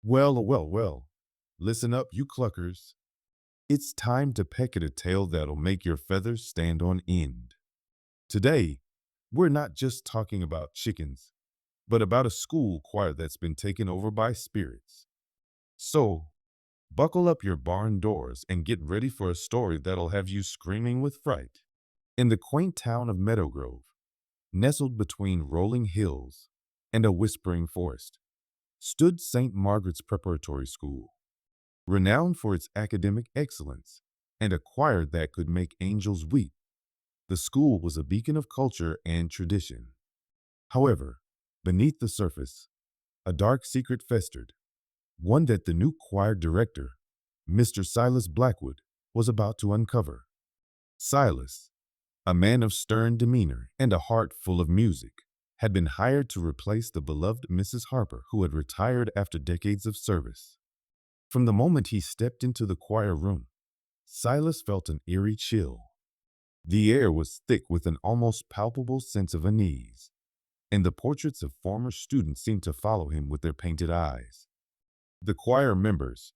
Well. Listen up, you cluckers. It's time to peck at a tale that'll make your feathers stand on end. Today, we're not just talking about chickens, but about a school choir that's been taken over by spirits. So, buckle up your barn doors and get ready for a story that'll have you screaming with fright. In the quaint town of Meadowgrove, nestled between rolling hills and a whispering forest, stood St. Margaret's Preparatory School. Renowned for its academic excellence and a choir that could make angels weep, the school was a beacon of culture and tradition. However, beneath the surface, a dark secret festered, one that the new choir director, Mr. Silas Blackwood, was about to uncover. Silas, a man of stern demeanor and a heart full of music, had been hired to replace the beloved Mrs. Harper, who had retired after decades of service. From the moment he stepped into the choir room, Silas felt an eerie chill. The air was thick with an almost palpable sense of unease, and the portraits of former students seemed to follow him with their painted eyes. The choir members,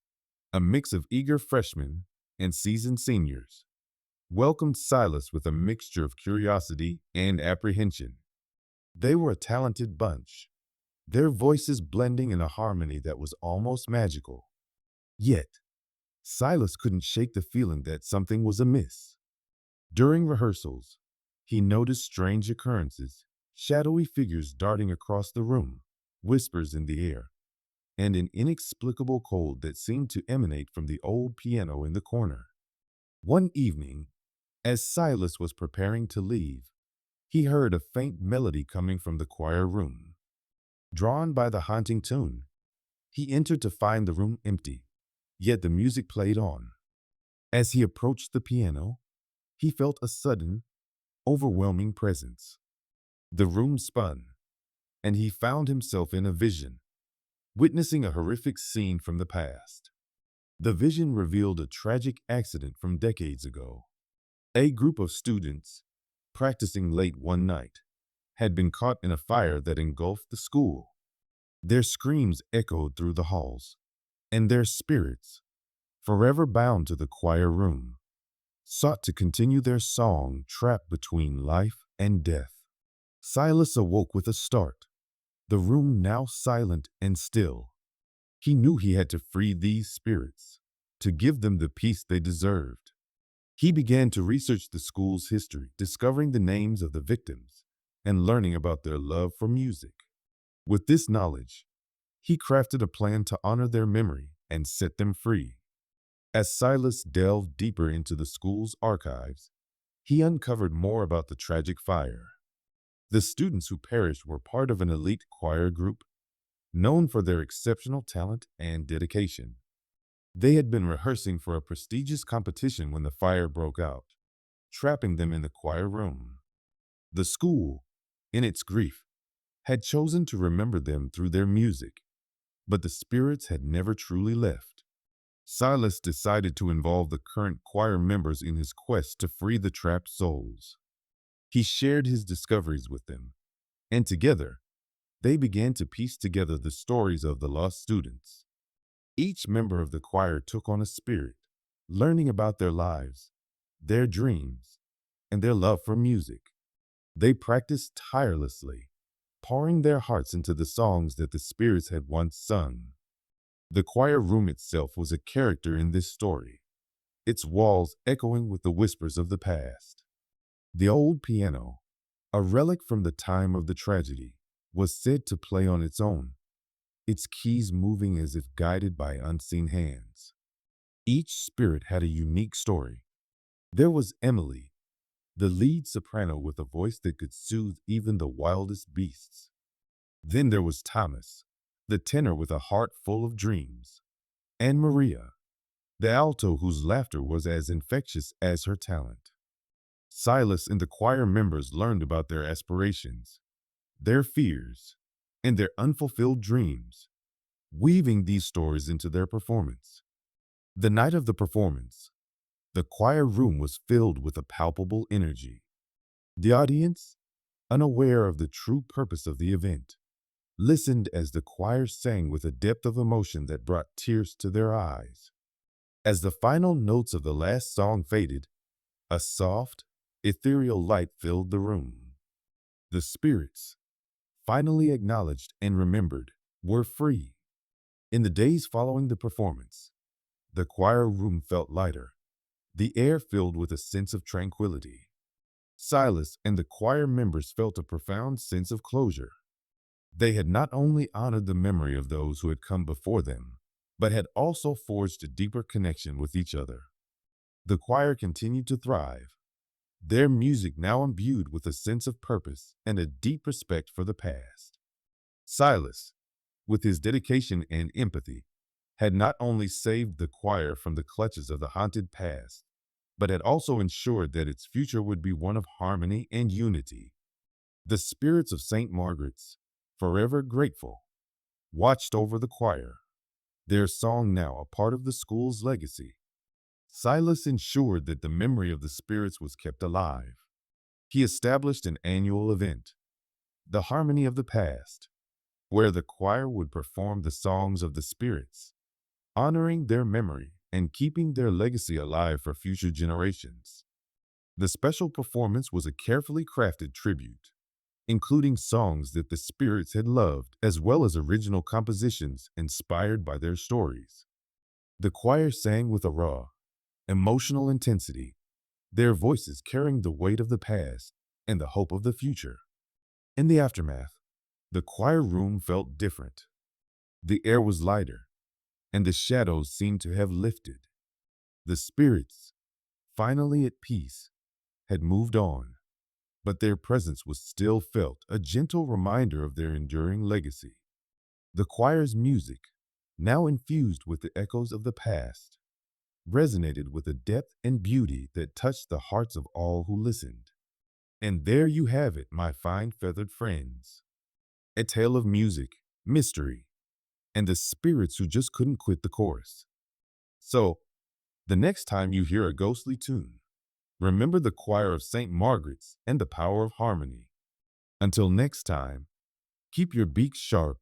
a mix of eager freshmen and seasoned seniors, welcomed Silas with a mixture of curiosity and apprehension. They were a talented bunch, their voices blending in a harmony that was almost magical. Yet, Silas couldn't shake the feeling that something was amiss. During rehearsals, he noticed strange occurrences, shadowy figures darting across the room, whispers in the air, and an inexplicable cold that seemed to emanate from the old piano in the corner. One evening, as Silas was preparing to leave, he heard a faint melody coming from the choir room. Drawn by the haunting tune, he entered to find the room empty, yet the music played on. As he approached the piano, he felt a sudden, overwhelming presence. The room spun, and he found himself in a vision, witnessing a horrific scene from the past. The vision revealed a tragic accident from decades ago. A group of students, practicing late one night, had been caught in a fire that engulfed the school. Their screams echoed through the halls, and their spirits, forever bound to the choir room, sought to continue their song trapped between life and death. Silas awoke with a start, the room now silent and still. He knew he had to free these spirits, to give them the peace they deserved. He began to research the school's history, discovering the names of the victims and learning about their love for music. With this knowledge, he crafted a plan to honor their memory and set them free. As Silas delved deeper into the school's archives, he uncovered more about the tragic fire. The students who perished were part of an elite choir group, known for their exceptional talent and dedication. They had been rehearsing for a prestigious competition when the fire broke out, trapping them in the choir room. The school, in its grief, had chosen to remember them through their music, but the spirits had never truly left. Silas decided to involve the current choir members in his quest to free the trapped souls. He shared his discoveries with them, and together, they began to piece together the stories of the lost students. Each member of the choir took on a spirit, learning about their lives, their dreams, and their love for music. They practiced tirelessly, pouring their hearts into the songs that the spirits had once sung. The choir room itself was a character in this story, its walls echoing with the whispers of the past. The old piano, a relic from the time of the tragedy, was said to play on its own, its keys moving as if guided by unseen hands. Each spirit had a unique story. There was Emily, the lead soprano with a voice that could soothe even the wildest beasts. Then there was Thomas, the tenor with a heart full of dreams, and Maria, the alto whose laughter was as infectious as her talent. Silas and the choir members learned about their aspirations, their fears, and their unfulfilled dreams, weaving these stories into their performance. The night of the performance, the choir room was filled with a palpable energy. The audience, unaware of the true purpose of the event, listened as the choir sang with a depth of emotion that brought tears to their eyes. As the final notes of the last song faded, a soft, ethereal light filled the room. The spirits, finally acknowledged and remembered, were free. In the days following the performance, the choir room felt lighter, the air filled with a sense of tranquility. Silas and the choir members felt a profound sense of closure. They had not only honored the memory of those who had come before them, but had also forged a deeper connection with each other. The choir continued to thrive, their music now imbued with a sense of purpose and a deep respect for the past. Silas, with his dedication and empathy, had not only saved the choir from the clutches of the haunted past, but had also ensured that its future would be one of harmony and unity. The spirits of St. Margaret's, forever grateful, watched over the choir, their song now a part of the school's legacy. Silas ensured that the memory of the spirits was kept alive. He established an annual event, the Harmony of the Past, where the choir would perform the songs of the spirits, honoring their memory and keeping their legacy alive for future generations. The special performance was a carefully crafted tribute, including songs that the spirits had loved, as well as original compositions inspired by their stories. The choir sang with a raw, emotional intensity, their voices carrying the weight of the past and the hope of the future. In the aftermath, the choir room felt different. The air was lighter, and the shadows seemed to have lifted. The spirits, finally at peace, had moved on, but their presence was still felt, a gentle reminder of their enduring legacy. The choir's music, now infused with the echoes of the past, resonated with a depth and beauty that touched the hearts of all who listened. And there you have it, my fine feathered friends. A tale of music, mystery, and the spirits who just couldn't quit the chorus. So, the next time you hear a ghostly tune, remember the choir of St. Margaret's and the power of harmony. Until next time, keep your beaks sharp